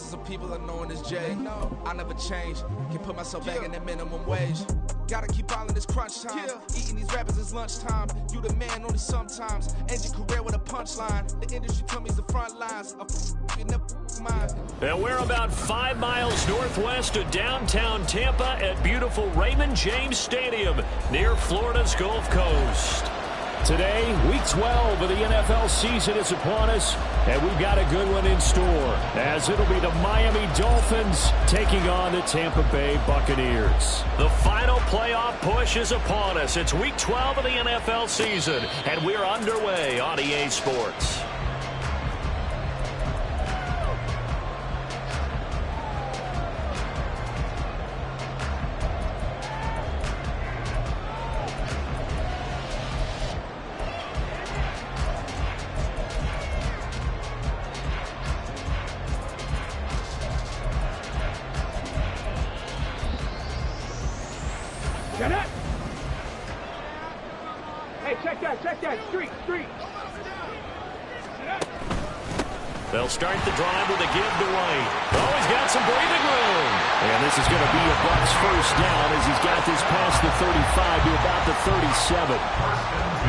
Thousands of people are knowing this Jay. I never change. Can put myself back in the minimum wage. Gotta keep all in this crunch time. Eating these rappers is lunchtime. You the man only sometimes. End your career with a punchline. The industry told me the front lines. And we're about 5 miles northwest of downtown Tampa at beautiful Raymond James Stadium near Florida's Gulf Coast. Today, Week 12 of the NFL season is upon us, and we've got a good one in store, as it'll be the Miami Dolphins taking on the Tampa Bay Buccaneers. The final playoff push is upon us. It's Week 12 of the NFL season, and we're underway on EA Sports. They'll start the drive with a give to White. Oh, he's got some breathing room. And this is going to be a Bucs first down as he's got this past the 35 to about the 37.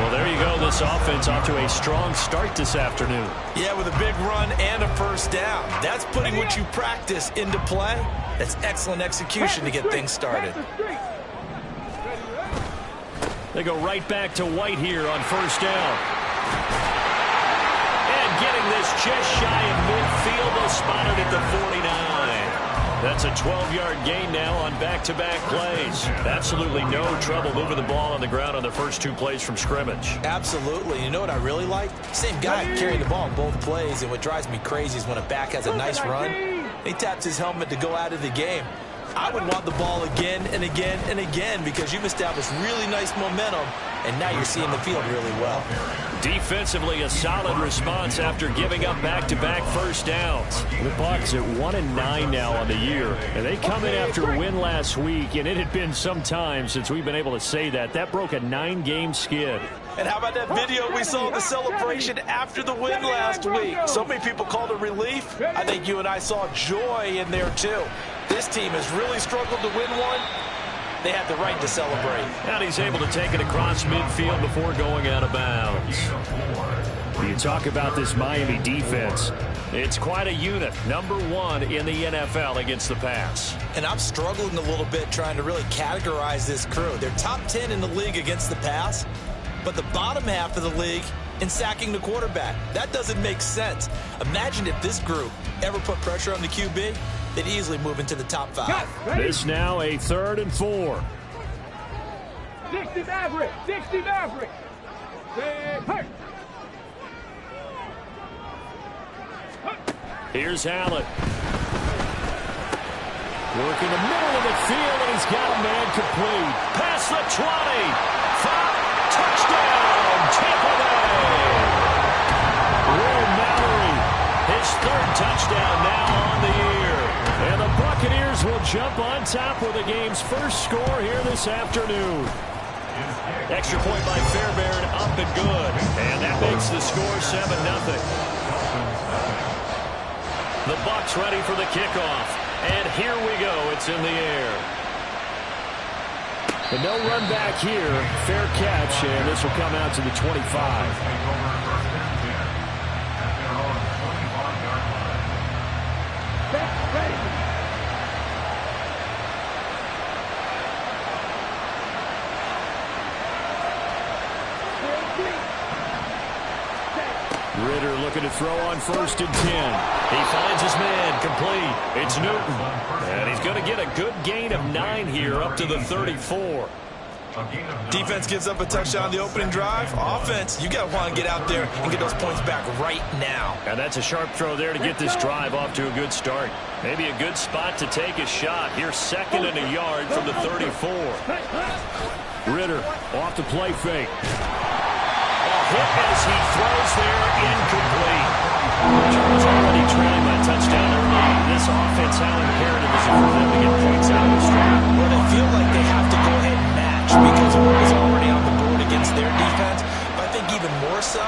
Well, there you go. This offense off to a strong start this afternoon. Yeah, with a big run and a first down. That's putting what you practice into play. That's excellent execution to get things started. They go right back to White here on first down. Getting this just shy of midfield. They'll spot it at the 49. That's a 12-yard gain now on back-to-back plays. Absolutely no trouble moving the ball on the ground on the first 2 plays from scrimmage. Absolutely. You know what I really like? Same guy carrying the ball on both plays, and what drives me crazy is when a back has a nice run, he taps his helmet to go out of the game. I would want the ball again and again and again because you've established really nice momentum, and now you're seeing the field really well. Defensively, a solid response after giving up back-to-back first downs. The Bucs at 1-9 now on the year, and they come in after a win last week, and it had been some time since we've been able to say that. That broke a 9-game skid. And how about that video we saw of the celebration after the win last week? So many people called it relief. I think you and I saw joy in there, too. This team has really struggled to win one. They had the right to celebrate. And he's able to take it across midfield before going out of bounds. You talk about this Miami defense. It's quite a unit. Number 1 in the NFL against the pass. And I'm struggling a little bit trying to really categorize this crew. They're top 10 in the league against the pass, but the bottom half of the league in sacking the quarterback. That doesn't make sense. Imagine if this group ever put pressure on the QB. They'd easily move into the top 5. This now a 3rd and 4. 60 Maverick! 60 Maverick! Here's Allen. Working the middle of the field, and he's got a man complete. Past the 20. 5. Touchdown, Tampa Bay. Will Mallory, his 3rd touchdown now on the year. And the Buccaneers will jump on top with the game's first score here this afternoon. Extra point by Fairbairn, up and good. And that makes the score 7-0. The Bucs ready for the kickoff. And here we go. It's in the air. And no run back here. Fair catch, and this will come out to the 25. Ritter looking to throw on 1st and 10. He finds his man complete. It's Newton. And he's going to get a good gain of 9 here up to the 34. Defense gives up a touchdown on the opening drive. Offense, you got to want to get out there and get those points back right now. And that's a sharp throw there to get this drive off to a good start. Maybe a good spot to take a shot. Here's 2nd and a yard from the 34. Ritter off the play fake. Hit as he throws there, incomplete. Charles already trailing by a touchdown early. This offense, how imperative is it for them to get points out of the street? Well, they feel like they have to go ahead and match because of what was already on the board against their defense. But I think even more so,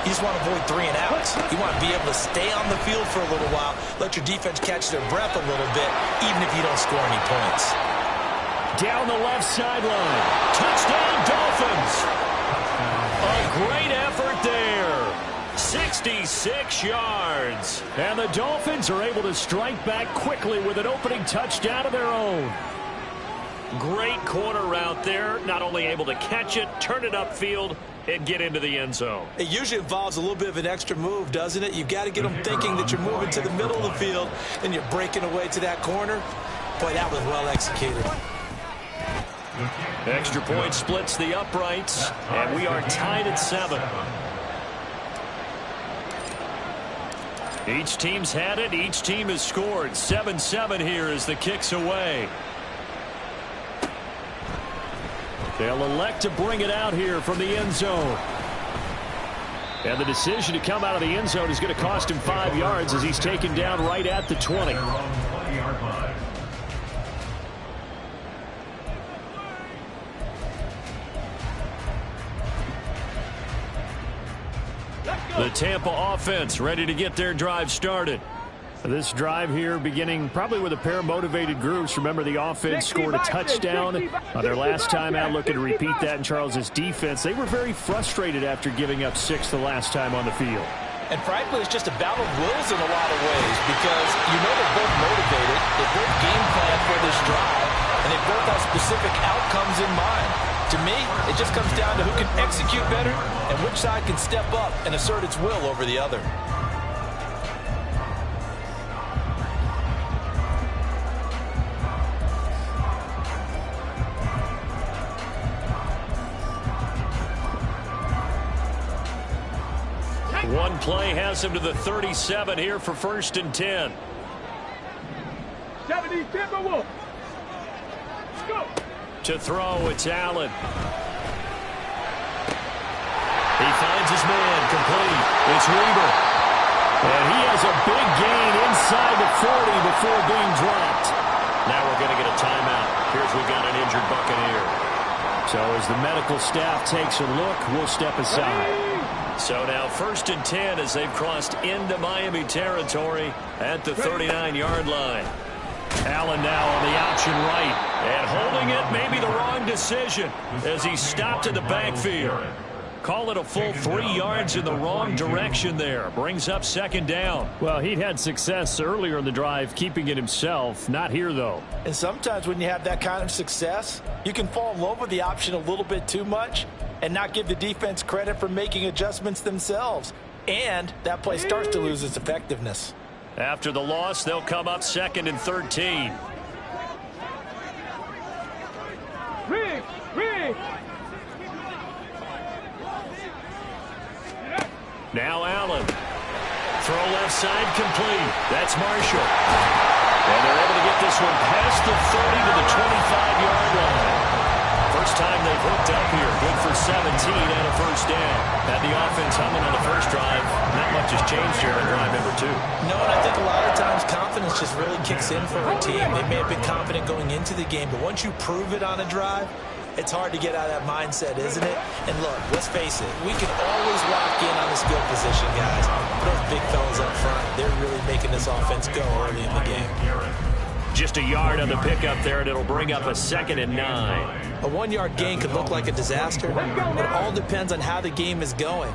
You just want to avoid 3 and outs. You want to be able to stay on the field for a little while, let your defense catch their breath a little bit, even if you don't score any points. Down the left sideline. Touchdown, Dolphins. A great effort there. 66 yards. And the Dolphins are able to strike back quickly with an opening touchdown of their own. Great corner route there. Not only able to catch it, turn it upfield, and get into the end zone. It usually involves a little bit of an extra move, doesn't it? You've got to get them thinking that you're moving to the middle of the field and you're breaking away to that corner. Boy, that was well executed. Extra point splits the uprights, and we are tied at 7. Each team's had it. Each team has scored. 7-7 here as the kick's away. They'll elect to bring it out here from the end zone. And the decision to come out of the end zone is going to cost him 5 yards as he's taken down right at the 20. The Tampa offense ready to get their drive started. This drive here beginning probably with a pair of motivated groups. Remember, the offense scored a touchdown on their last time out, looking to repeat that in Charles's defense. They were very frustrated after giving up 6 the last time on the field. And frankly, it's just a battle of wills in a lot of ways because you know they're both motivated. They both game plan for this drive, and they both have specific outcomes in mind. To me, it just comes down to who can execute better and which side can step up and assert its will over the other. One play has him to the 37 here for 1st and 10. 70 Timberwolves. Go. To throw, it's Allen. He finds his man, complete. It's Reber. And he has a big gain inside the 40 before being dropped. Now we're going to get a timeout. Here's we've got an injured Buccaneer. So as the medical staff takes a look, we'll step aside. So now 1st and 10 as they've crossed into Miami territory at the 39-yard line. Allen now on the option right. And holding it may be the wrong decision as he stopped in the backfield. Call it a full 3 yards in the wrong direction there. Brings up 2nd down. Well, he'd had success earlier in the drive keeping it himself. Not here, though. And sometimes when you have that kind of success, you can fall in love with the option a little bit too much and not give the defense credit for making adjustments themselves. And that play starts to lose its effectiveness. After the loss, they'll come up 2nd and 13. Riggs. Now Allen. Throw left side complete. That's Marshall. And they're able to get this one past the 30 to the 25-yard line. First time they've hooked up here. Good for 17 and a 1st down. Had the offense humming on the first drive. Not much has changed here on drive number 2. No, and I think a lot of times confidence just really kicks in for a team. They may have been confident going into the game, but once you prove it on a drive, it's hard to get out of that mindset, isn't it? And look, let's face it, we can always lock in on the skill position, guys. Those big fellas up front, they're really making this offense go early in the game. Just a yard on the pickup there, and it'll bring up a 2nd and 9. A 1-yard gain could look like a disaster. It all depends on how the game is going.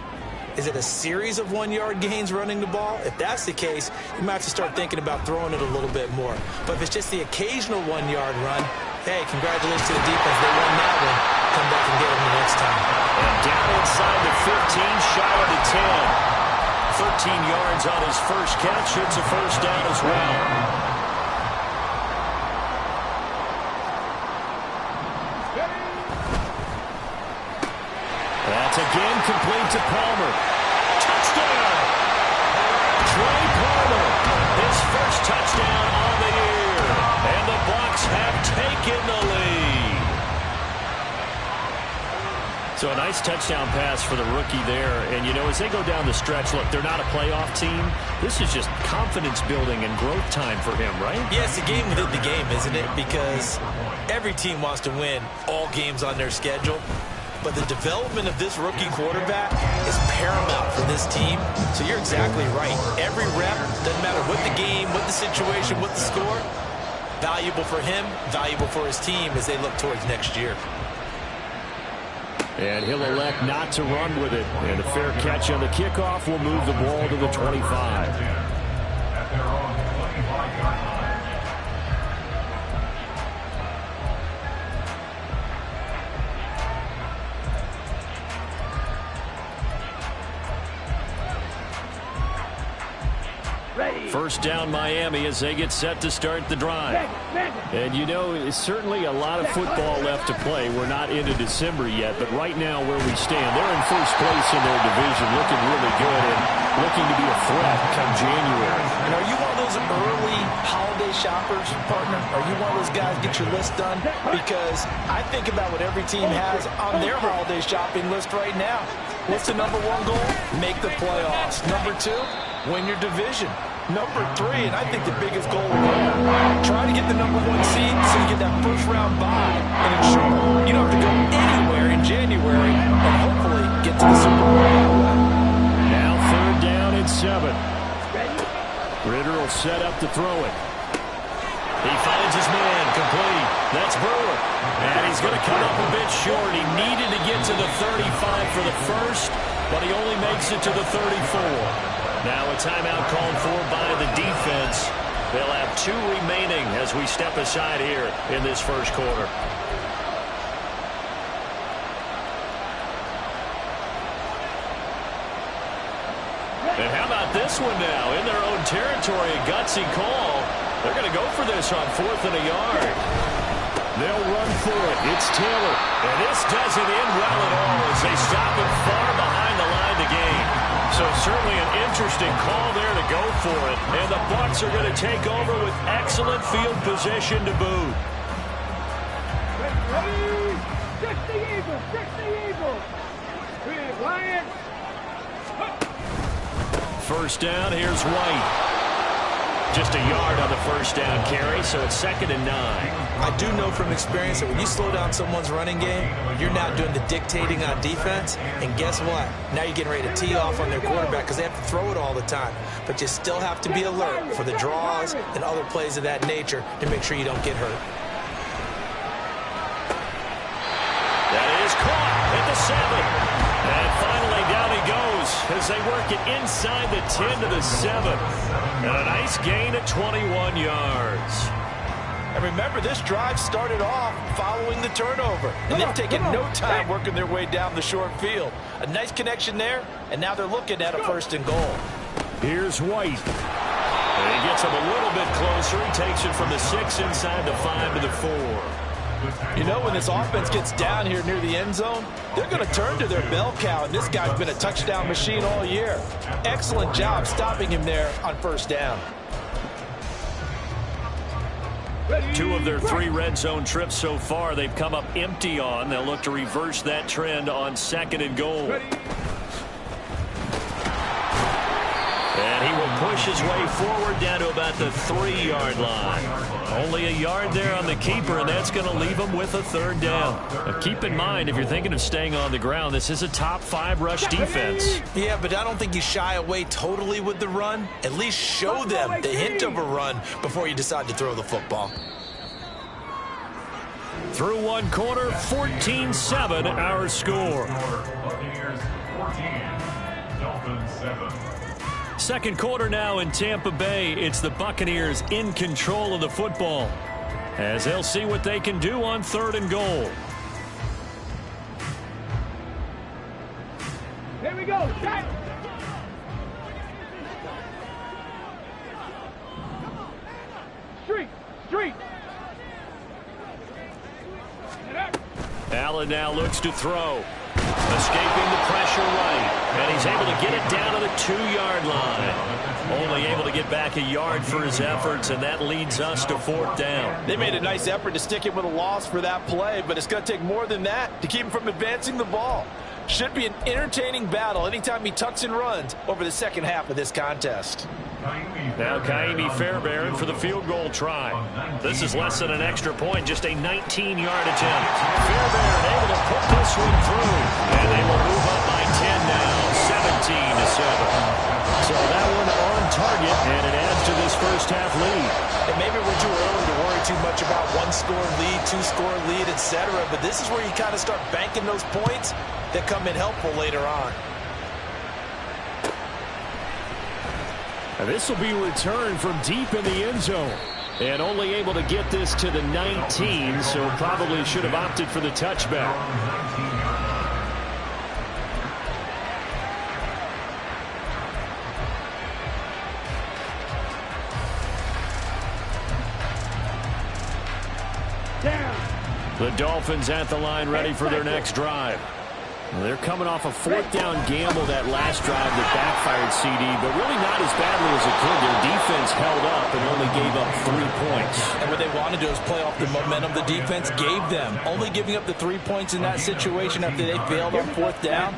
Is it a series of 1-yard gains running the ball? If that's the case, you might have to start thinking about throwing it a little bit more. But if it's just the occasional 1-yard run, hey, congratulations to the defense. They won that one. Come back and get them the next time. And down inside the 15, shy of the 10. 13 yards on his first catch. It's a 1st down as well. That's again complete to Palmer. Touchdown! Trey Palmer, his first touchdown on the year. And the Bucs have taken the lead. So a nice touchdown pass for the rookie there. And, you know, as they go down the stretch, look, they're not a playoff team. This is just confidence building and growth time for him, right? Yeah, it's a game within the game, isn't it? Because every team wants to win all games on their schedule. but the development of this rookie quarterback is paramount for this team. So you're exactly right. Every rep, doesn't matter what the game, what the situation, what the score, valuable for him, valuable for his team as they look towards next year. And he'll elect not to run with it. And a fair catch on the kickoff will move the ball to the 25. First down Miami as they get set to start the drive. And you know, it's certainly a lot of football left to play. We're not into December yet, but right now where we stand, they're in first place in their division, looking really good and looking to be a threat come January. And are you one of those early holiday shoppers, partner? Are you one of those guys get your list done? Because I think about what every team has on their holiday shopping list right now. What's the number one goal? Make the playoffs. Number two, win your division. Number three, and I think the biggest goal of all, try to get the number one seed so you get that first round bye and ensure you don't have to go anywhere in January and hopefully get to the Super Bowl. Now 3rd down and 7. Ritter will set up to throw it. He finds his man, complete. That's Brewer. And he's going to come up a bit short. He needed to get to the 35 for the first, but he only makes it to the 34. Now a timeout called for by the defense. They'll have 2 remaining as we step aside here in this first quarter. And how about this one now? In their own territory, a gutsy call. They're going to go for this on 4th and a yard. They'll run for it. It's Taylor. And this doesn't end well at all as they stop him far behind the line to gain. So certainly an interesting call there to go for it. And the Bucs are going to take over with excellent field position to boot. Ready? 60 Eagles, 60 Eagles. Big Lions. First down, here's White. Just a yard on the first down carry, so it's 2nd and 9. I do know from experience that when you slow down someone's running game, you're now doing the dictating on defense. And guess what? Now you're getting ready to tee off on their quarterback because they have to throw it all the time. But you still have to be alert for the draws and other plays of that nature to make sure you don't get hurt. That is caught at the 7. And finally down he goes as they work it inside the 10 to the 7. And a nice gain of 21 yards. And remember, this drive started off following the turnover. And they've taken no time working their way down the short field. A nice connection there, and now they're looking at a 1st and goal. Here's White. And he gets him a little bit closer. He takes it from the 6 inside the 5 to the 4. You know, when this offense gets down here near the end zone, they're going to turn to their bell cow, and this guy's been a touchdown machine all year. Excellent job stopping him there on 1st down. 2 of their 3 red zone trips so far they've come up empty on. They'll look to reverse that trend on 2nd and goal. And he will push his way forward down to about the 3-yard line. Only a yard there on the keeper, and that's going to leave him with a 3rd down. Now, keep in mind, if you're thinking of staying on the ground, this is a top 5 rush defense. Yeah, but I don't think you shy away totally with the run. At least show them the hint of a run before you decide to throw the football. Through 1 quarter, 14-7 our score. Buccaneers 14, Dolphins 7. 2nd quarter now in Tampa Bay. It's the Buccaneers in control of the football as they'll see what they can do on 3rd and goal. Here we go. Shot. Street. Allen now looks to throw. Escaping the pressure right. And he's able to get it down to the 2-yard line. Only able to get back a yard for his efforts, and that leads us to 4th down. They made a nice effort to stick him with a loss for that play, but it's going to take more than that to keep him from advancing the ball. Should be an entertaining battle anytime he tucks and runs over the second half of this contest. Now Kaimi Fairbairn for the field goal try. This is less than an extra point, just a 19-yard attempt. Fairbairn able to put this one through, and they will move up by 10 now, 17-7. So that one on target, and it adds to this first half lead. And maybe we're too early to worry too much about one-score lead, two-score lead, etc. But this is where you kind of start banking those points that come in helpful later on. And this will be returned from deep in the end zone. And only able to get this to the 19, so probably should have opted for the touchback. The Dolphins at the line ready for their next drive. They're coming off a fourth down gamble that last drive that backfired CD, but really not as badly as it could. Their defense held up and only gave up 3 points. And what they wanted to do is play off the momentum the defense gave them. Only giving up the 3 points in that situation after they failed on fourth down.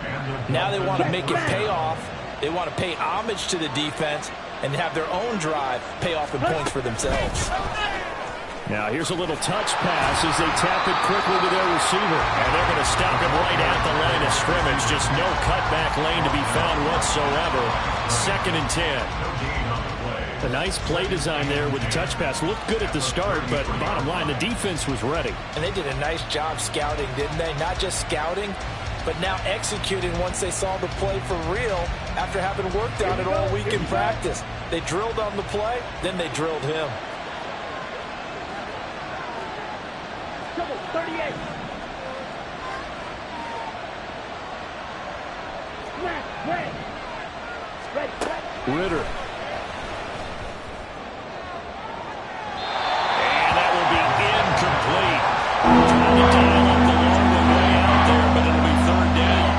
Now they want to make it pay off. They want to pay homage to the defense and have their own drive pay off in points for themselves. Now here's a little touch pass as they tap it quickly to their receiver. And they're going to stop him right at the line of scrimmage. Just no cutback lane to be found whatsoever. 2nd and 10. A nice play design there with the touch pass. Looked good at the start, but bottom line, the defense was ready. And they did a nice job scouting, didn't they? Not just scouting, but now executing once they saw the play for real after having worked on it all week in practice. They drilled on the play, then they drilled him. 38. Ritter. And that will be incomplete. Trying to dial up the long way out there, but it'll be 3rd down.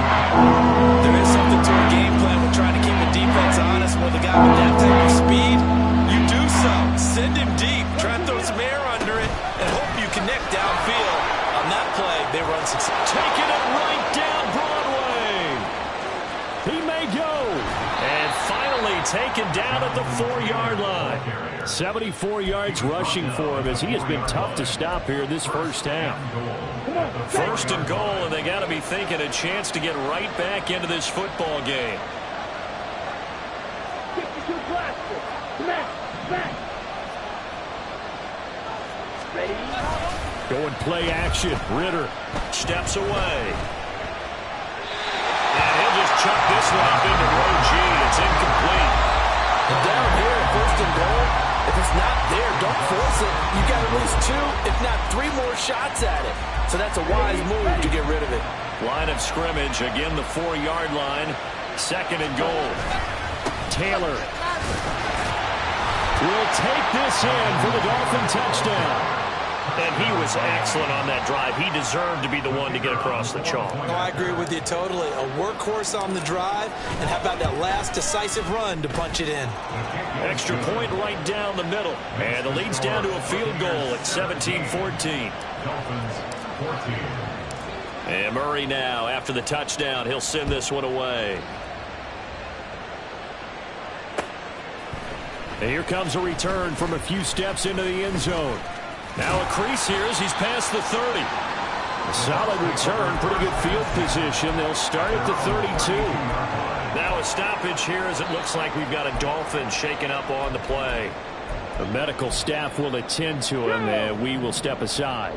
There is something to a game plan with trying to keep the defense honest with a guy with that type of speed. You do so. Send him deep. Try and throw some air under it and hope you connect downfield. On that play, they run success. Taking it right down Broadway. He may go. And finally taken down at the 4-yard line. 74 yards rushing for him as he has been tough to stop here this first half. 1st and goal, and they got to be thinking a chance to get right back into this football game. Going play action. Ritter steps away. And he'll just chuck this one up into row G. It's incomplete. And down here, 1st and goal, if it's not there, don't force it. You got at least 2, if not 3 more shots at it. So that's a wise move to get rid of it. Line of scrimmage, again the 4-yard line. 2nd and goal. Taylor will take this in for the Dolphin touchdown. And he was excellent on that drive. He deserved to be the one to get across the chalk. Oh, I agree with you totally. A workhorse on the drive, and how about that last decisive run to punch it in? Extra point right down the middle. And the lead's down to a field goal at 17-14. And Murray now, after the touchdown, he'll send this one away. And here comes a return from a few steps into the end zone. Now a crease here as he's past the 30. A solid return, pretty good field position. They'll start at the 32. Now a stoppage here as it looks like we've got a Dolphin shaken up on the play. The medical staff will attend to him, and we will step aside.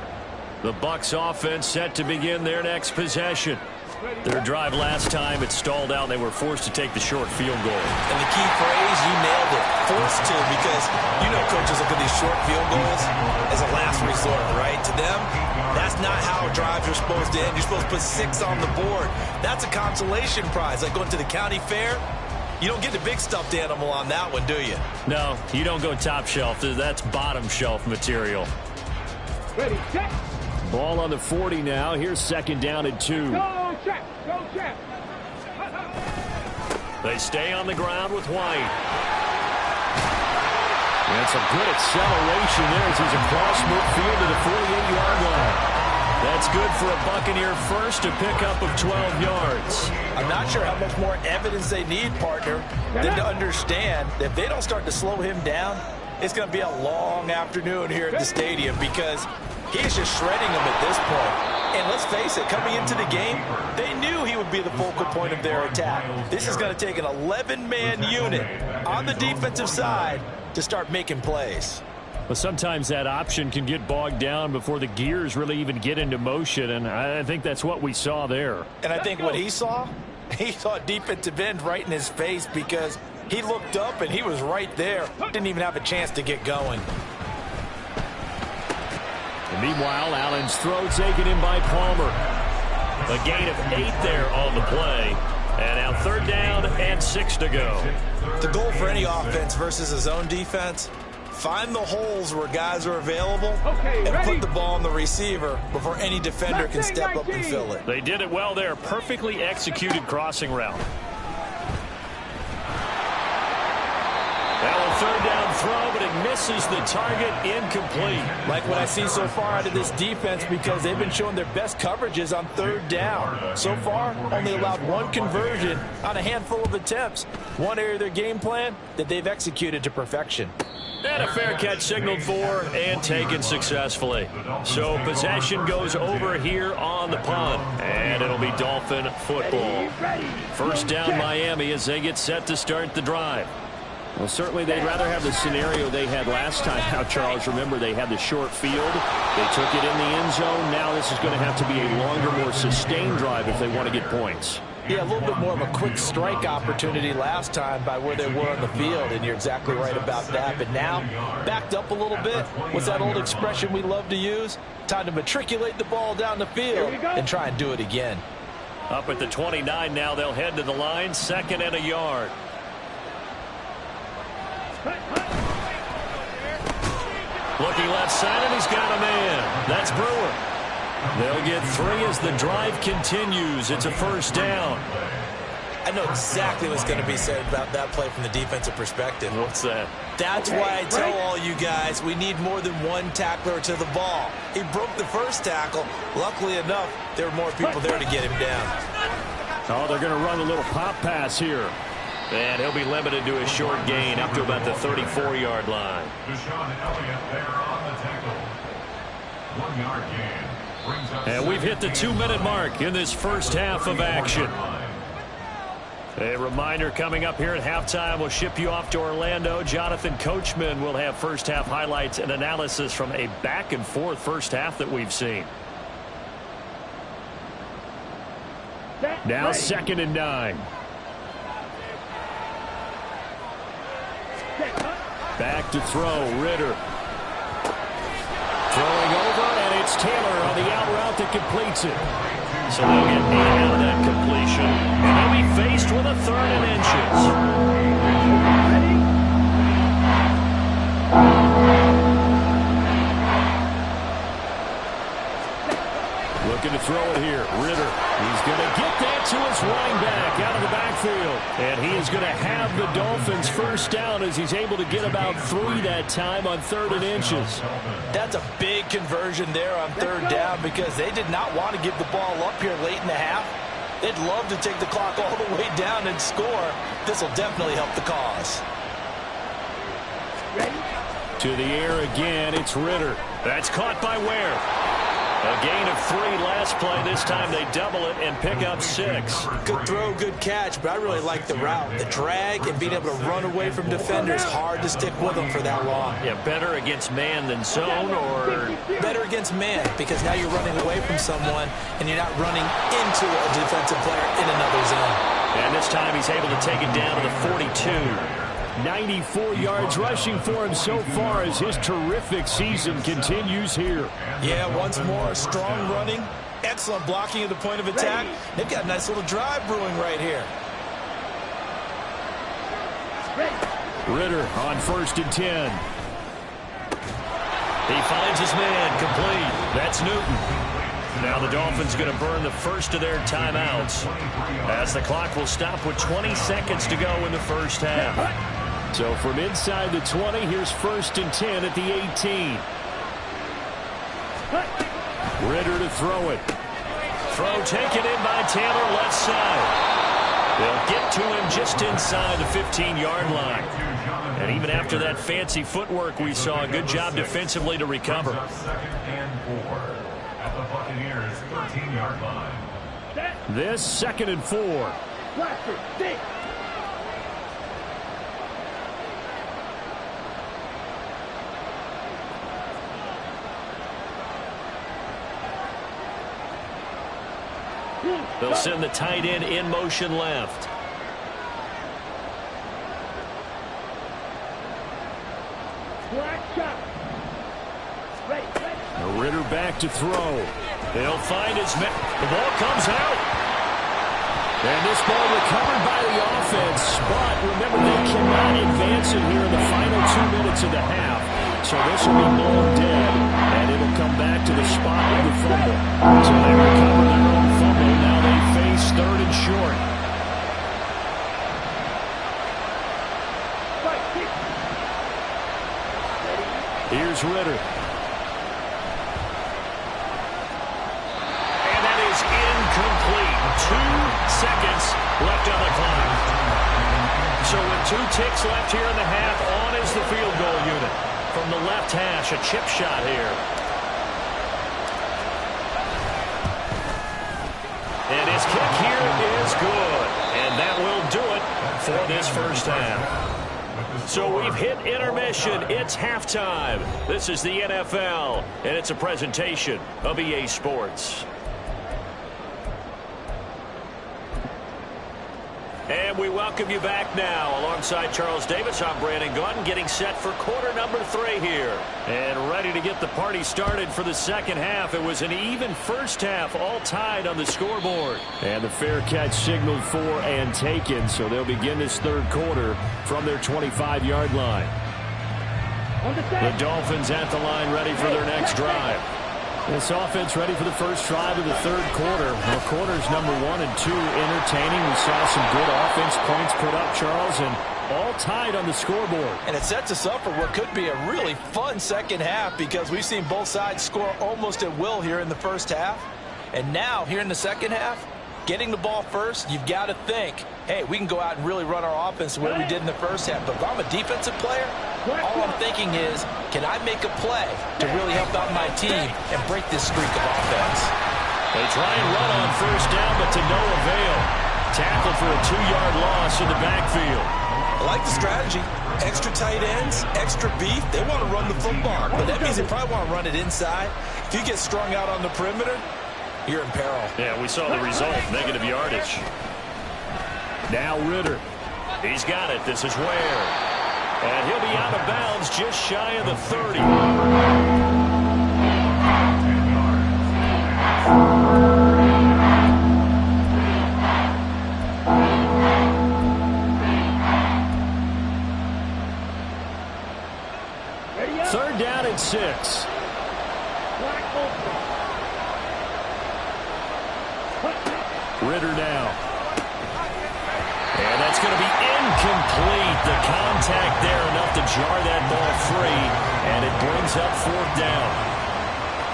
The Bucs offense set to begin their next possession. Their drive last time, it stalled out. They were forced to take the short field goal. And the key phrase, you nailed it. Forced to, because you know coaches look at these short field goals as a last resort, right? To them, that's not how drives are supposed to end. You're supposed to put 6 on the board. That's a consolation prize, like going to the county fair. You don't get the big stuffed animal on that one, do you? No, you don't go top shelf. That's bottom shelf material. Ready, check. Ball on the 40 now. Here's 2nd down and 2. Go check. Go check. They stay on the ground with White. And some good acceleration there as he's across midfield to the 48-yard line. That's good for a Buccaneer first, a pickup of 12 yards. I'm not sure how much more evidence they need, partner, than to understand that if they don't start to slow him down, it's going to be a long afternoon here at the stadium because he's just shredding them at this point. And let's face it, coming into the game, they knew he would be the focal point of their attack. This is going to take an 11-man unit on the defensive side to start making plays. But sometimes that option can get bogged down before the gears really even get into motion, and I think that's what we saw there. And I think what he saw defensive end right in his face because he looked up and he was right there. Didn't even have a chance to get going. And meanwhile, Allen's throw taken in by Palmer. A gain of 8 there on the play. And now 3rd down and 6 to go. The goal for any offense versus a zone defense, find the holes where guys are available and put the ball on the receiver before any defender can step up and fill it. They did it well there. Perfectly executed crossing route. Now a 3rd down throw, but it misses the target, incomplete. Like what I see so far out of this defense because they've been showing their best coverages on 3rd down. So far, only allowed 1 conversion on a handful of attempts. One area of their game plan that they've executed to perfection. And a fair catch signaled for and taken successfully. So possession goes over here on the punt. And it'll be Dolphin football. 1st down Miami as they get set to start the drive. Well, certainly they'd rather have the scenario they had last time. Now, Charles, remember, they had the short field. They took it in the end zone. Now this is going to have to be a longer, more sustained drive if they want to get points. Yeah, a little bit more of a quick strike opportunity last time by where they were on the field, and you're exactly right about that. But now, backed up a little bit. What's that old expression we love to use? Time to matriculate the ball down the field and try and do it again. Up at the 29 now, they'll head to the line, 2nd and a yard. Looking left side, and he's got a man. That's Brewer. They'll get 3 as the drive continues. It's a 1st down. I know exactly what's going to be said about that play from the defensive perspective. What's that? That's why I tell all you guys we need more than 1 tackler to the ball. He broke the 1st tackle. Luckily enough, there were more people there to get him down. Oh, they're going to run a little pop pass here. And he'll be limited to a short gain up to about the 34-yard line. Deshaun Elliott there on the tackle. 1-yard gain. Brings up And we've hit the 2-minute mark in this first half of action. A reminder coming up here at halftime, we'll ship you off to Orlando. Jonathan Coachman will have first half highlights and analysis from a back-and-forth first half that we've seen. Now 2nd and 9. Back to throw, Ritter. Throwing over, and it's Taylor on the out route that completes it. So they'll get 8 out of that completion, and they'll be faced with a 3rd and inches. Looking to throw it here, Ritter. He's going to get that to his running back out of the backfield. And he is going to have the Dolphins first down as he's able to get about 3 that time on 3rd and inches. That's a big conversion there on 3rd down because they did not want to give the ball up here late in the half. They'd love to take the clock all the way down and score. This will definitely help the cause. To the air again, it's Ritter. That's caught by Ware. A gain of 3 last play. This time they double it and pick up 6. Good throw, good catch, but I really like the route. The drag and being able to run away from defenders, hard to stick with them for that long. Yeah, better against man than zone, or? Better against man, because now you're running away from someone and you're not running into a defensive player in another zone. And this time he's able to take it down to the 42. 94 yards rushing for him so far as his terrific season continues here. Yeah, once more, strong running, excellent blocking at the point of attack. They've got a nice little drive brewing right here. Ritter on 1st and 10. He finds his man, complete. That's Newton. Now the Dolphins going to burn the first of their timeouts as the clock will stop with 20 seconds to go in the first half. So from inside the 20, here's 1st and 10 at the 18. Ritter to throw it. Throw taken in by Taylor, left side. They'll get to him just inside the 15-yard line. And even after that fancy footwork we saw, a good job defensively to recover. Second and 4 at the Buccaneers' 13-yard line. This 2nd and 4. They'll send the tight end in motion left. Ritter back to throw. They'll find his man. The ball comes out. And this ball recovered by the offense. But remember, they cannot advance it here in the final 2 minutes of the half. So this will be ball dead. And it'll come back to the spot of the fumble. So they recover their own fumble. Now they face 3rd and short. Here's Ritter. And that is incomplete. 2 seconds left on the clock. So with 2 ticks left here in the half, on is the field goal unit. From the left hash, a chip shot here. And his kick here is good. And that will do it for this first half. So we've hit intermission. It's halftime. This is the NFL, and it's a presentation of EA Sports. And we welcome you back now. Alongside Charles Davis, I'm Brandon Gaudin, getting set for quarter number 3 here. And ready to get the party started for the second half. It was an even first half, all tied on the scoreboard. And the fair catch signaled for and taken, so they'll begin this third quarter from their 25-yard line. The Dolphins at the line, ready for their next drive. This offense ready for the first drive of the third quarter. Well, quarters number 1 and 2 entertaining. We saw some good offense points put up, Charles, and all tied on the scoreboard. And it sets us up for what could be a really fun second half because we've seen both sides score almost at will here in the first half. And now, here in the second half, getting the ball first, you've got to think, hey, we can go out and really run our offense the way we did in the first half. But if I'm a defensive player, all I'm thinking is, can I make a play to really help out my team and break this streak of offense? They try and run on first down, but to no avail. Tackle for a 2-yard loss in the backfield. I like the strategy. Extra tight ends, extra beef. They want to run the football, but that means they probably want to run it inside. If you get strung out on the perimeter, you're in peril. Yeah, we saw the result, negative yardage. Now Ritter. He's got it. This is Ware. And he'll be out of bounds just shy of the 30. Third down and 6. Ritter now. And that's going to be incomplete. The contact there enough to jar that ball free, and it brings up 4th down.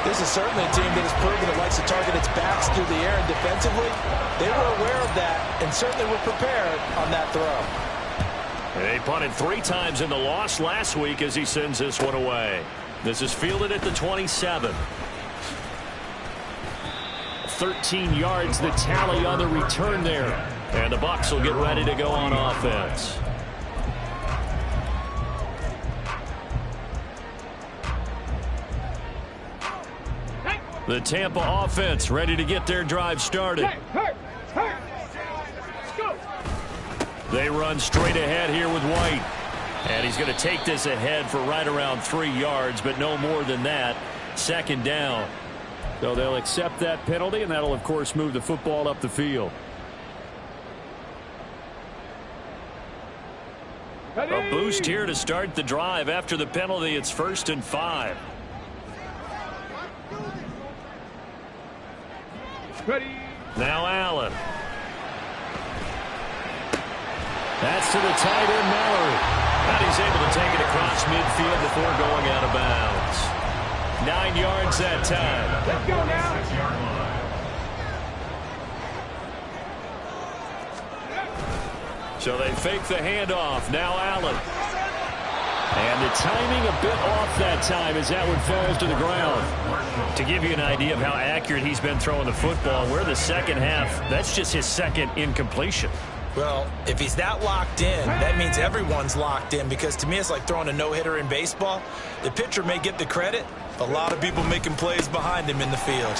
This is certainly a team that has proven it likes to target its backs through the air, and defensively, they were aware of that and certainly were prepared on that throw. They punted 3 times in the loss last week as he sends this one away. This is fielded at the 27. 13 yards the tally on the return there. And the Bucs will get ready to go on offense. The Tampa offense ready to get their drive started. They run straight ahead here with White. And he's going to take this ahead for right around 3 yards, but no more than that. 2nd down. So they'll accept that penalty, and that'll, of course, move the football up the field. A boost here to start the drive. After the penalty, it's 1st and 5. Now Allen. That's to the tight end, Mallory. And he's able to take it across midfield before going out of bounds. 9 yards that time. Let's go now. 6-yard line. So they fake the handoff. Now Allen. And the timing a bit off that time as that one falls to the ground. To give you an idea of how accurate he's been throwing the football, we're the second half. That's just his second incompletion. Well, if he's that locked in, that means everyone's locked in, because to me it's like throwing a no-hitter in baseball. The pitcher may get the credit, but a lot of people making plays behind him in the field.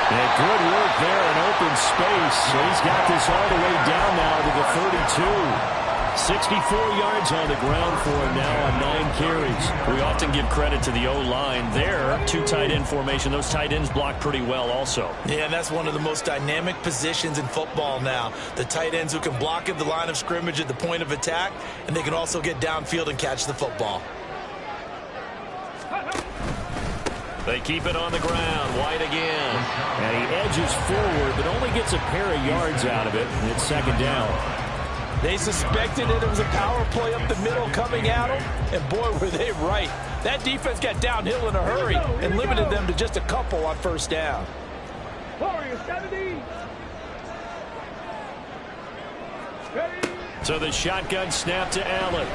And good work there in open space. So he's got this all the way down now to the 32. 64 yards on the ground for him now on 9 carries. We often give credit to the O-line there. 2 tight end formation. Those tight ends block pretty well also. Yeah, and that's one of the most dynamic positions in football now. The tight ends who can block at the line of scrimmage at the point of attack, and they can also get downfield and catch the football. They keep it on the ground. White again. And he edges forward, but only gets a pair of yards out of it. And it's second down. They suspected that it was a power play up the middle coming at them, and boy, were they right. That defense got downhill in a hurry and limited them to just a couple on first down. Warriors 70. Ready. So the shotgun snap to Allen.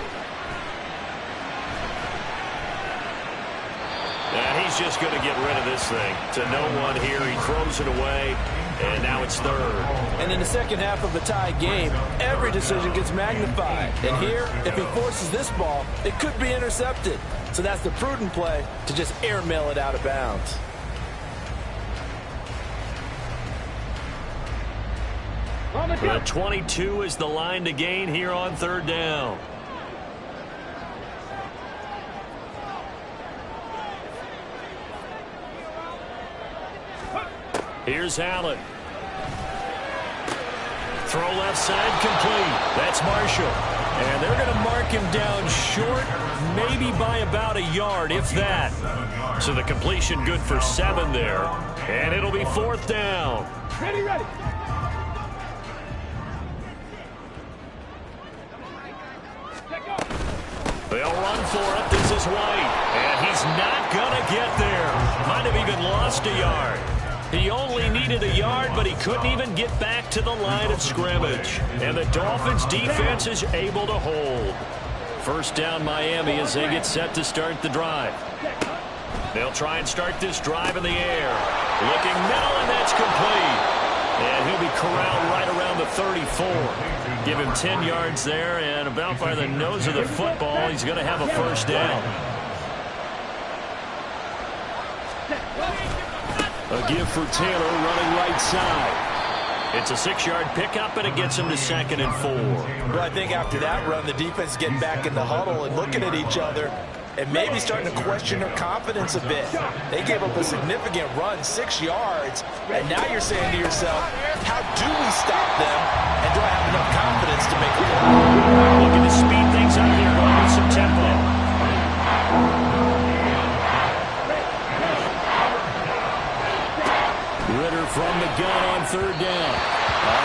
And he's just going to get rid of this thing. To no one here. He throws it away, and now it's third. And in the second half of a tied game, every decision gets magnified. And here, if he forces this ball, it could be intercepted. So that's the prudent play, to just airmail it out of bounds. The 22 is the line to gain here on third down. Here's Allen. Throw left side complete. That's Marshall. And they're going to mark him down short, maybe by about a yard, if that. So the completion good for 7 there. And it'll be fourth down. Ready, ready. They'll run for it. This is White. And he's not going to get there. Might have even lost a yard. He only needed a yard, but he couldn't even get back to the line of scrimmage. And the Dolphins' defense is able to hold. First down Miami as they get set to start the drive. They'll try and start this drive in the air. Looking middle, and that's complete. And he'll be corralled right around the 34. Give him 10 yards there, and about by the nose of the football, he's going to have a first down. A give for Taylor running right side. It's a 6-yard pickup, and it gets him to 2nd and 4. Well, I think after that run, the defense is getting back in the huddle and looking at each other and maybe starting to question their confidence a bit. They gave up a significant run, 6 yards, and now you're saying to yourself, how do we stop them, and do I have enough confidence to make a play? Looking to speed things up here, going with some tempo. Ritter from the gun on third down.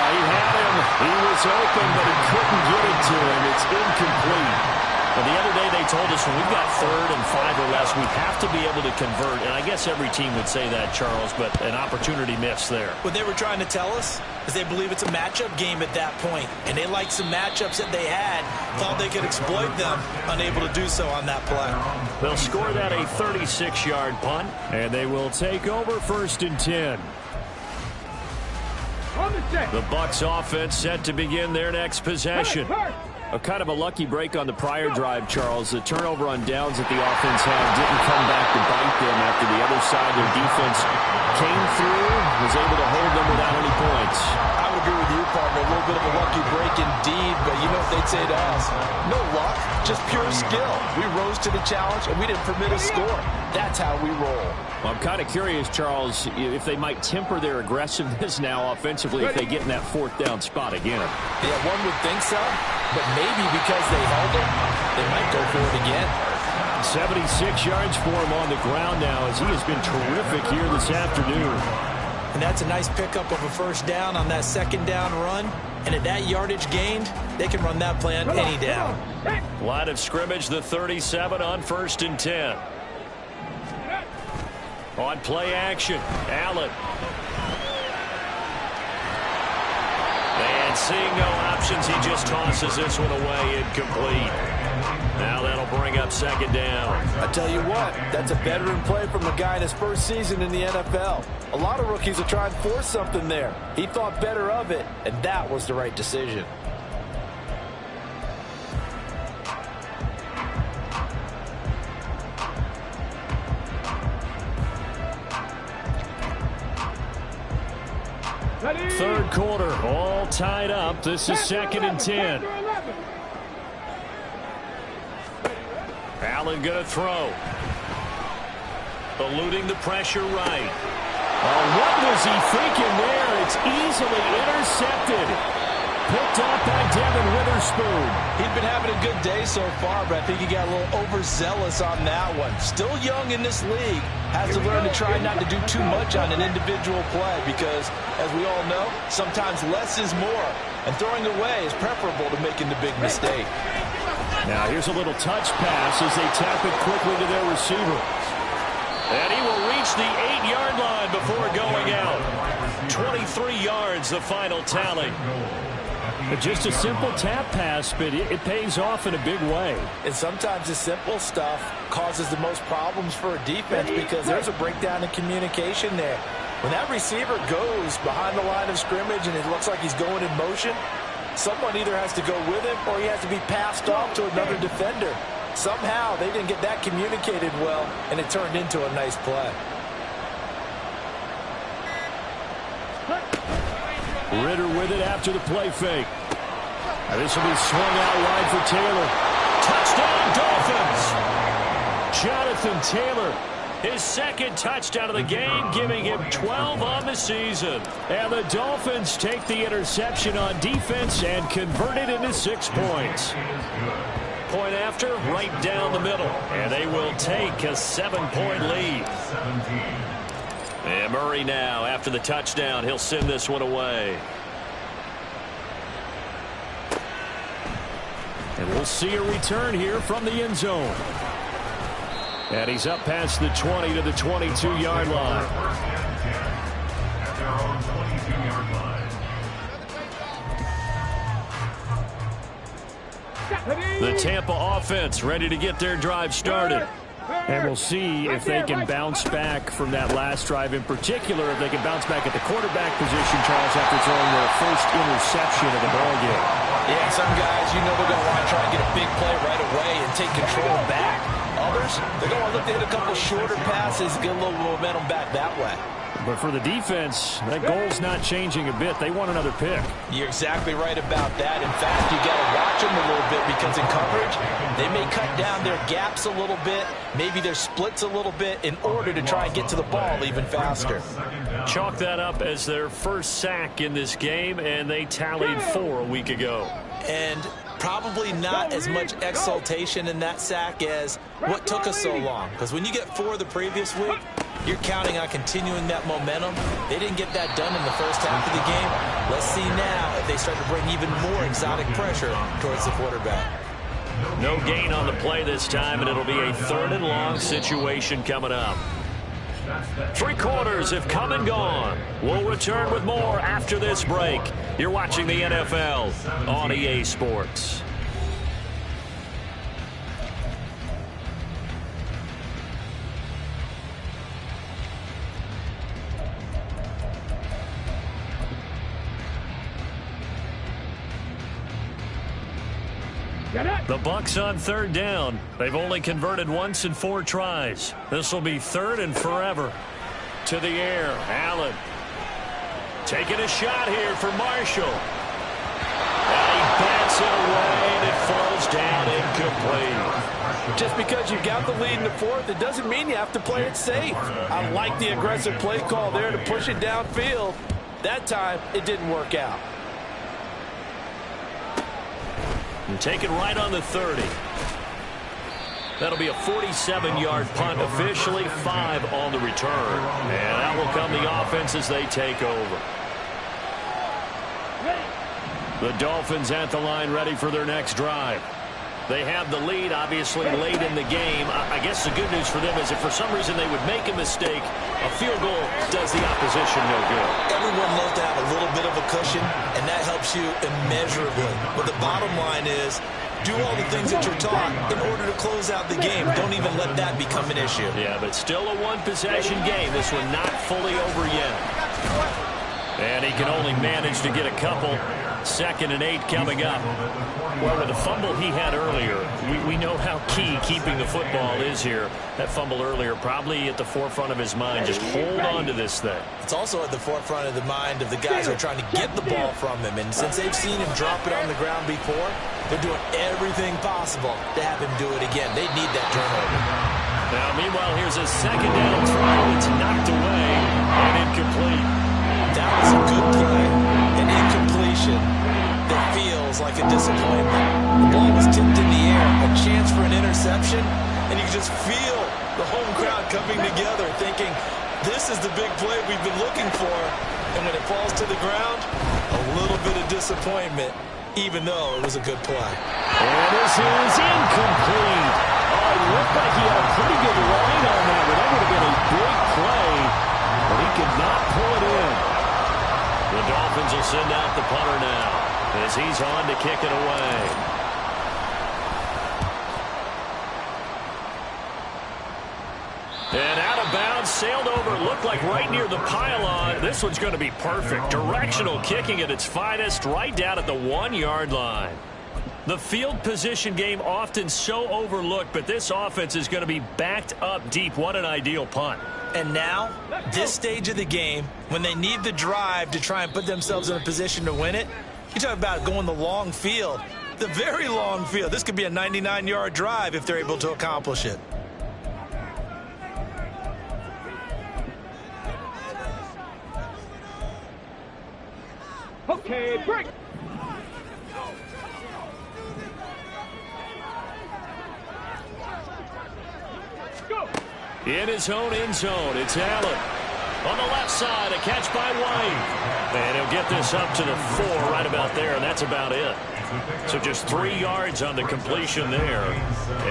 He had him. He was open, but he couldn't get it to him. It's incomplete. But the other day they told us when we've got 3rd and 5 or less, we have to be able to convert. And I guess every team would say that, Charles, but an opportunity missed there. What they were trying to tell us is they believe it's a matchup game at that point. And they liked some matchups that they had, thought they could exploit them, unable to do so on that play. They'll score that a 36-yard punt, and they will take over 1st and 10. The Bucs offense set to begin their next possession. A kind of a lucky break on the prior drive, Charles. The turnover on downs that the offense had didn't come back to bite them after the other side. Their defense came through, was able to hold them without any points. I would agree with you, partner. A little bit of a lucky break indeed, but you know what they'd say to us? No luck, just pure skill. We rose to the challenge, and we didn't permit a score. That's how we roll. Well, I'm kind of curious, Charles, if they might temper their aggressiveness now offensively if they get in that 4th down spot again. Yeah, one would think so, but maybe because they held it, they might go for it again. 76 yards for him on the ground now as he has been terrific here this afternoon. And that's a nice pickup of a first down on that 2nd down run. And at that yardage gained, they can run that play on any down. Line of scrimmage, the 37 on 1st and 10. On play action, Allen. And seeing no options, he just tosses this one away, incomplete. Now that'll bring up 2nd down. I tell you what, that's a veteran play from the guy in his first season in the NFL. A lot of rookies will try and force something there. He thought better of it, and that was the right decision. Third quarter, all tied up. This is 2nd and 10. Allen going to throw. Eluding the pressure right. Oh, what was he thinking there? It's easily intercepted. Picked up by Devin Witherspoon. He'd been having a good day so far, but I think he got a little overzealous on that one. Still young in this league. Has to learn to try not to do too much on an individual play because, as we all know, sometimes less is more. And throwing away is preferable to making the big mistake. Now here's a little touch pass as they tap it quickly to their receiver. And he will reach the 8-yard line before going out. 23 yards, the final tally. Just a simple tap pass, but it pays off in a big way. And sometimes the simple stuff causes the most problems for a defense because there's a breakdown in communication there. When that receiver goes behind the line of scrimmage and it looks like he's going in motion, someone either has to go with him or he has to be passed off to another defender. Somehow they didn't get that communicated well, and it turned into a nice play. Ritter with it after the play fake. This will be swung out wide for Taylor. Touchdown, Dolphins! Jonathan Taylor, his 2nd touchdown of the game, giving him 12 on the season. And the Dolphins take the interception on defense and convert it into 6 points. Point after, right down the middle. And they will take a 7-point lead. And Murray now, after the touchdown, he'll send this one away. And we'll see a return here from the end zone. And he's up past the 20 to the 22-yard line. At their own 22-yard line. The Tampa offense ready to get their drive started. And we'll see if they can bounce back from that last drive, in particular, if they can bounce back at the quarterback position, Charles, after throwing their first interception of the ballgame. Yeah, some guys, you know they're going to want to try and get a big play right away and take control back. Others, they're going to look to hit a couple shorter passes, get a little momentum back that way. But for the defense, that goal's not changing a bit. They want another pick. You're exactly right about that. In fact, you got to watch them a little bit because in coverage, they may cut down their gaps a little bit, maybe their splits a little bit in order to try and get to the ball even faster. Chalk that up as their first sack in this game, and they tallied 4 a week ago. And probably not as much exultation in that sack as what took us so long. Because when you get 4 the previous week, you're counting on continuing that momentum. They didn't get that done in the first half of the game. Let's see now if they start to bring even more exotic pressure towards the quarterback. No gain on the play this time, and it'll be a 3rd and long situation coming up. 3 quarters have come and gone. We'll return with more after this break. You're watching the NFL on EA Sports. The Bucs on 3rd down. They've only converted once in 4 tries. This will be 3rd and forever. To the air, Allen. Taking a shot here for Marshall. And he bats it away, and it falls down incomplete. Just because you got the lead in the 4th, it doesn't mean you have to play it safe. I like the aggressive play call there to push it downfield. That time, it didn't work out. And take it right on the 30. That'll be a 47-yard punt, officially 5 on the return. And that will come the offense as they take over. The Dolphins at the line ready for their next drive. They have the lead, obviously, late in the game. I guess the good news for them is if for some reason they would make a mistake, a field goal does the opposition no good. Everyone loves to have a little bit of a cushion, and that helps you immeasurably. But the bottom line is, do all the things that you're taught in order to close out the game. Don't even let that become an issue. Yeah, but still a one-possession game. This one not fully over yet. And he can only manage to get a couple. 2nd and 8 coming up. Well, with the fumble he had earlier, we know how key keeping the football is here. That fumble earlier probably at the forefront of his mind. Just hold on to this thing. It's also at the forefront of the mind of the guys who are trying to get the ball from him. And since they've seen him drop it on the ground before, they're doing everything possible to have him do it again. They need that turnover. Now, meanwhile, here's a 2nd down throw. It's knocked away and incomplete. That was a good play. An incompletion that feels like a disappointment. The ball was tipped in the air, a chance for an interception, and you can just feel the home crowd coming together thinking, this is the big play we've been looking for. And when it falls to the ground, a little bit of disappointment, even though it was a good play. And this is incomplete. Oh, it looked like he had a pretty good line on that, but that would have been a big play, but he could not pull it in. The Dolphins will send out the punter now as he's on to kick it away. And out of bounds, sailed over, looked like right near the pylon. This one's going to be perfect. Directional kicking at its finest, right down at the 1-yard line. The field position game often so overlooked, but this offense is going to be backed up deep. What an ideal punt. And now, this stage of the game, when they need the drive to try and put themselves in a position to win it, you talk about going the long field, the very long field. This could be a 99-yard drive if they're able to accomplish it. Okay, break. Go. In his own end zone, it's Allen. On the left side, a catch by White. And he'll get this up to the 4 right about there, and that's about it. So just 3 yards on the completion there.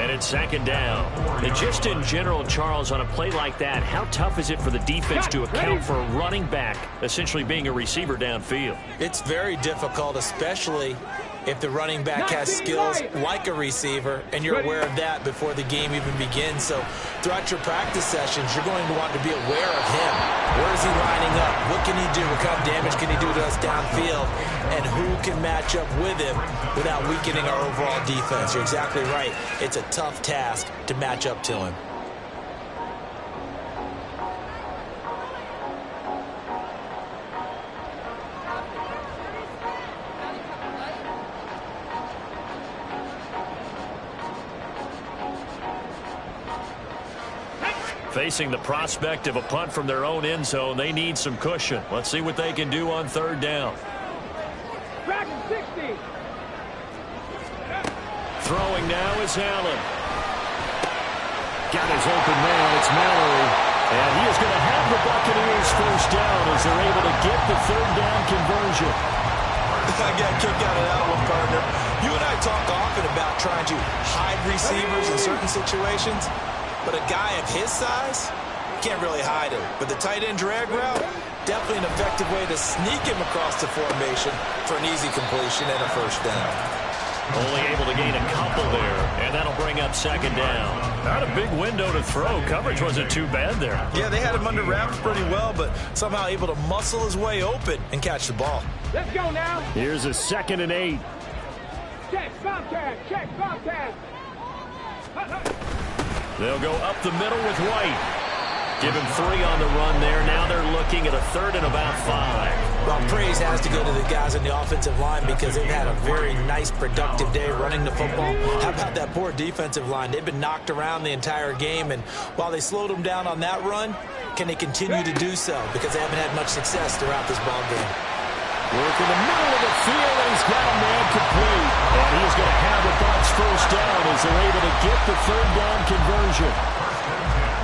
And it's 2nd down. And just in general, Charles, on a play like that, how tough is it for the defense to account for a running back essentially being a receiver downfield? It's very difficult, especially if the running back has skills like a receiver, and you're aware of that before the game even begins. So throughout your practice sessions, you're going to want to be aware of him. Where is he lining up? What can he do? What kind of damage can he do to us downfield? And who can match up with him without weakening our overall defense? You're exactly right. It's a tough task to match up to him. Facing the prospect of a punt from their own end zone, they need some cushion. Let's see what they can do on 3rd down. Back 60. Throwing now is Allen. Got his open man. It's Mallory. And he is going to have the Buccaneers 1st down as they're able to get the 3rd down conversion. I got a kick out of that one, partner. You and I talk often about trying to hide receivers in certain situations. But a guy of his size, can't really hide him. But the tight end drag route, definitely an effective way to sneak him across the formation for an easy completion and a 1st down. Only able to gain a couple there, and that'll bring up 2nd down. Not a big window to throw. Coverage wasn't too bad there. Yeah, they had him under wraps pretty well, but somehow able to muscle his way open and catch the ball. Let's go now. Here's a 2nd and 8. Check, Bobcat. Check, Bobcat. They'll go up the middle with White. Give him 3 on the run there. Now they're looking at a 3rd and about 5. Well, praise has to go to the guys on the offensive line because they've had a very nice, productive day running the football. How about that poor defensive line? They've been knocked around the entire game, and while they slowed them down on that run, can they continue to do so? Because they haven't had much success throughout this ball game. Work in the middle of the field, and he's got a man complete. And he's going to have the Bucs 1st down as they're able to get the 3rd down conversion.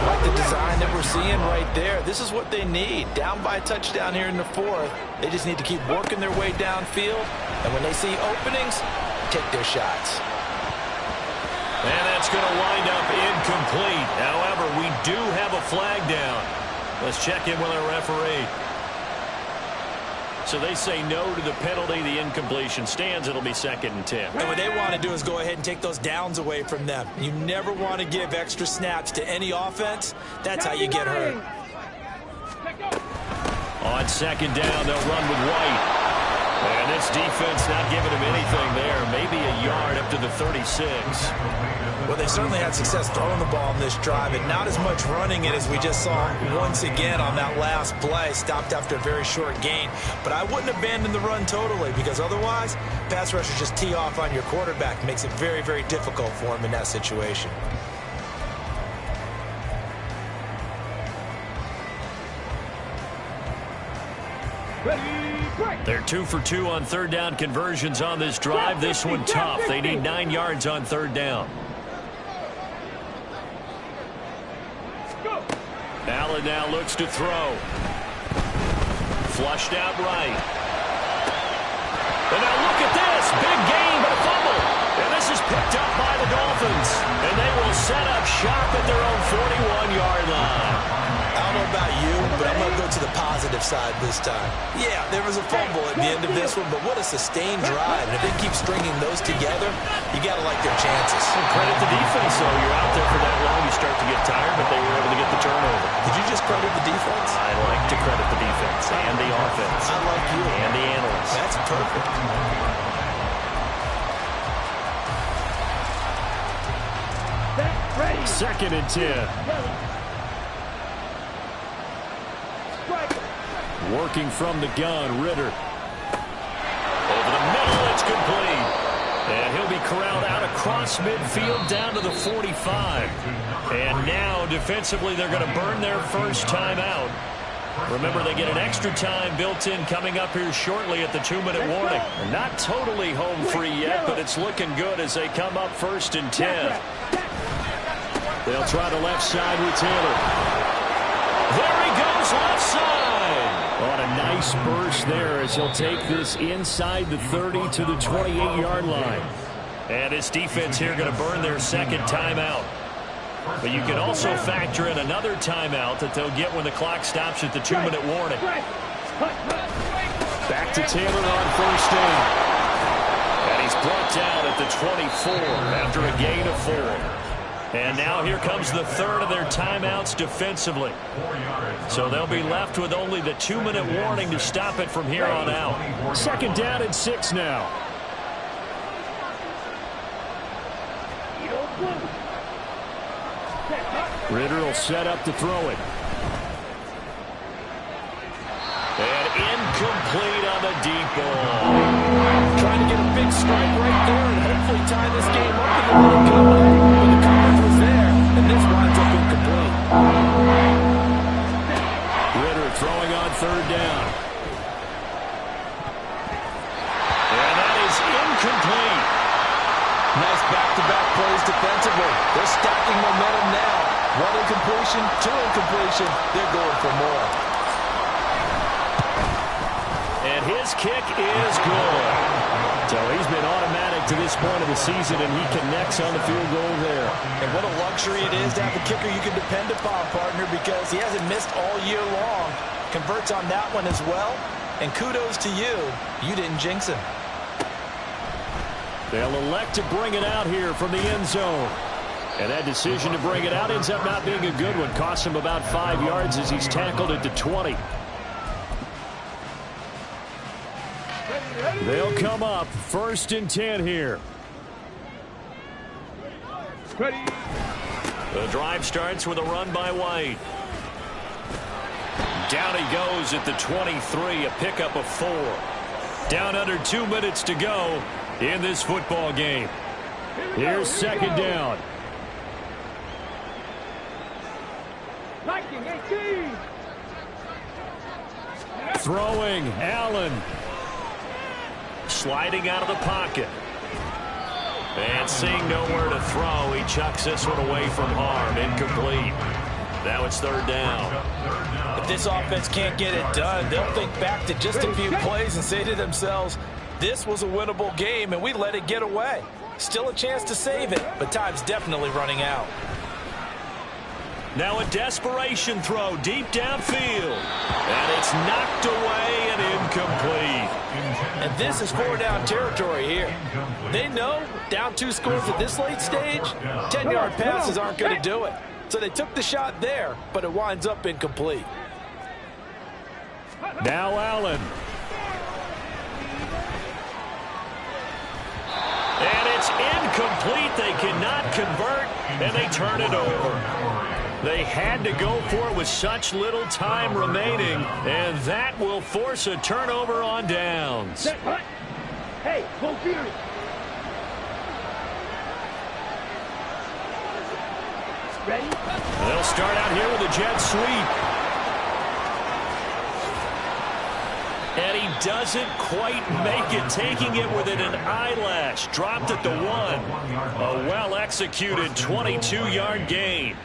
Like the design that we're seeing right there. This is what they need. Down by a touchdown here in the 4th. They just need to keep working their way downfield. And when they see openings, take their shots. And that's going to wind up incomplete. However, we do have a flag down. Let's check in with our referee. So they say no to the penalty. The incompletion stands. It'll be 2nd and 10. And what they want to do is go ahead and take those downs away from them. You never want to give extra snaps to any offense. That's how you get hurt. On 2nd down, they'll run with White. And this defense not giving him anything there. Maybe a yard up to the 36. Well, they certainly had success throwing the ball on this drive, and not as much running it as we just saw once again on that last play. Stopped after a very short gain. But I wouldn't abandon the run totally, because otherwise, pass rushers just tee off on your quarterback. Makes it very, very difficult for him in that situation. They're 2 for 2 on 3rd down conversions on this drive. This one tough. They need 9 yards on 3rd down. Allen now looks to throw. Flushed out right. And now look at this. Big gain, but a fumble. And this is picked up by the Dolphins. And they will set up shop at their own 41-yard line. I don't know about you, but I'm going to go to the positive side this time. Yeah, there was a fumble at the end of this one, but what a sustained drive. And if they keep stringing those together, you got to like their chances. And credit the defense, though. You're out there for that long, you start to get tired, but they were able to get the turnover. Did you just credit the defense? I like to credit the defense and the offense. I like you. And the analysts. That's perfect. Ready. 2nd and 10. Working from the gun, Ritter. Over the middle, it's complete. And he'll be corralled out across midfield down to the 45. And now, defensively, they're going to burn their first timeout. Remember, they get an extra time built in coming up here shortly at the 2-minute warning. They're not totally home free yet, but it's looking good as they come up 1st and 10. They'll try the left side with Taylor. There he goes, left side. On a nice burst there as he'll take this inside the 30 to the 28-yard line. And his defense here going to burn their 2nd timeout. But you can also factor in another timeout that they'll get when the clock stops at the 2-minute warning. Back to Taylor on 1st down. And he's brought down at the 24 after a gain of 4. And now here comes the 3rd of their timeouts defensively. So they'll be left with only the 2-minute warning to stop it from here on out. 2nd down and 6 now. Ritter will set up to throw it. And incomplete on the deep ball. Trying to get a big strike right there and hopefully tie this game up in the World Cup. But the coverage was there, and this winds up incomplete. Ritter throwing on 3rd down. And that is incomplete. Nice back-to-back plays defensively. They're stacking momentum now. 1 incompletion, 2 incompletion. They're going for more. And his kick is good. So he's been automatic to this point of the season, and he connects on the field goal there. And what a luxury it is to have a kicker you can depend upon, partner, because he hasn't missed all year long. Converts on that one as well. And kudos to you. You didn't jinx him. They'll elect to bring it out here from the end zone. And that decision to bring it out ends up not being a good one. Costs him about 5 yards as he's tackled at the 20. They'll come up 1st and 10 here. The drive starts with a run by White. Down he goes at the 23, a pickup of 4. Down under 2 minutes to go in this football game. Here's 2nd down. Throwing, Allen. Sliding out of the pocket. And seeing nowhere to throw, he chucks this one away from harm. Incomplete. Now it's 3rd down. If this offense can't get it done, they'll think back to just a few plays and say to themselves, this was a winnable game, and we let it get away. Still a chance to save it, but time's definitely running out. Now a desperation throw deep downfield. And it's knocked away and incomplete. And this is 4-down territory here. They know down 2 scores at this late stage, 10-yard passes aren't going to do it. So they took the shot there, but it winds up incomplete. Now Allen. And it's incomplete. They cannot convert, and they turn it over. They had to go for it with such little time remaining, and that will force a turnover on downs. Hey, go Fury. Ready? They'll start out here with a jet sweep. And he doesn't quite make it, taking it within an eyelash. Dropped at the 1. A well-executed 22-yard gain.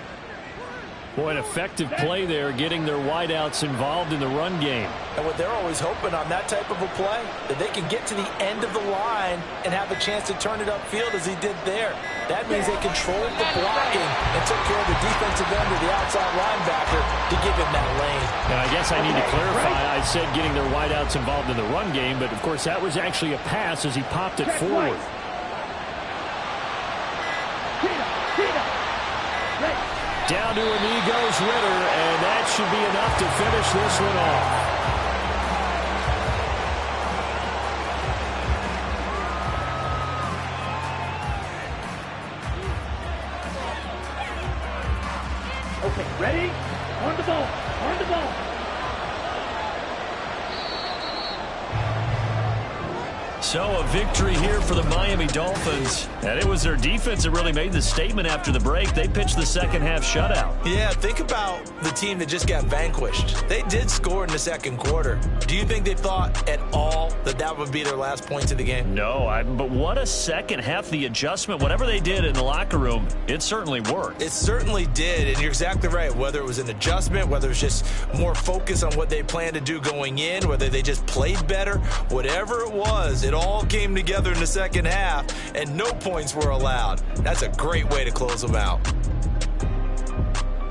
Boy, an effective play there, getting their wideouts involved in the run game. And what they're always hoping on that type of a play, that they can get to the end of the line and have a chance to turn it upfield as he did there. That means they controlled the blocking and took care of the defensive end of the outside linebacker to give him that lane. And I guess I need to clarify, I said getting their wideouts involved in the run game, but of course that was actually a pass as he popped it forward. Down to a knee goes Ritter, and that should be enough to finish this one off. Okay, ready? On the ball. On the ball. So a victory here for the Miami Dolphins. And it was their defense that really made the statement after the break. They pitched the second half shutout. Yeah, think about the team that just got vanquished. They did score in the second quarter. Do you think they thought at all that that would be their last points of the game? No, but what a second half. The adjustment, whatever they did in the locker room, it certainly worked. It certainly did, and you're exactly right. Whether it was an adjustment, whether it was just more focus on what they planned to do going in, whether they just played better, whatever it was, it all came together in the second half, and no points were allowed. That's a great way to close them out.